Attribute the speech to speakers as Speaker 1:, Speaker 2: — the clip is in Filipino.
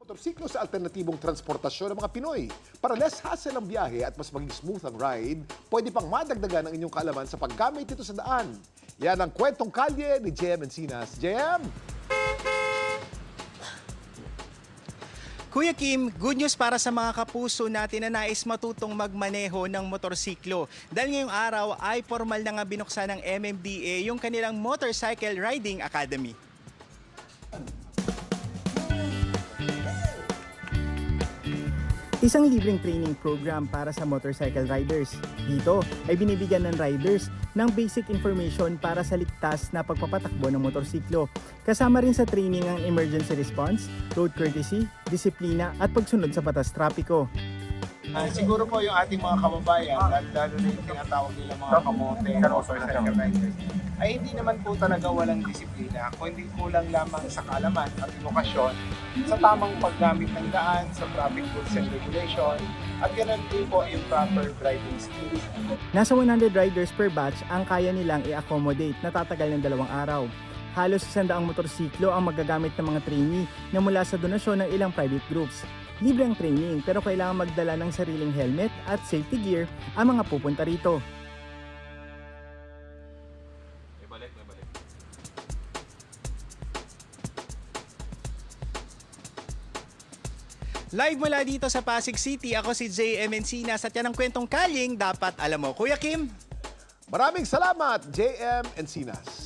Speaker 1: Motorsiklo sa alternatibong transportasyon ng mga Pinoy. Para less hassle ang biyahe at mas maging smooth ang ride, pwede pang madagdagan ang inyong kaalaman sa paggamit nito sa daan. Yan ang kwentong kalye ni JM Encinas. JM!
Speaker 2: Kuya Kim, good news para sa mga kapuso natin na nais matutong magmaneho ng motorsiklo. Dahil ngayong araw ay formal na nga binuksan ng MMDA yung kanilang Motorcycle Riding Academy. Isang libreng training program para sa motorcycle riders. Dito ay binibigyan ng riders ng basic information para sa ligtas na pagpapatakbo ng motorsiklo. Kasama rin sa training ang emergency response, road courtesy, disiplina at pagsunod sa batas trapiko.
Speaker 3: Siguro po yung ating mga kababayan, lalo na yung tinatawag nila mga kamote, motorcycle riders, ay hindi naman po talaga walang disiplina, kundi kulang lamang sa kaalaman at edukasyon sa tamang paggamit ng daan, sa traffic rules and regulation, at ganoon din po yung proper driving skills.
Speaker 2: Nasa 100 riders per batch ang kaya nilang i-accommodate na tatagal ng 2 araw. Halos 100 motorsiklo ang magagamit ng mga trainee na mula sa donasyon ng ilang private groups. Libre ang training pero kailangan magdala ng sariling helmet at safety gear ang mga pupunta rito. Live mula dito sa Pasig City, ako si JM Encinas at yan ang kwentong kalyeng dapat alam mo. Kuya Kim?
Speaker 1: Maraming salamat, JM Encinas.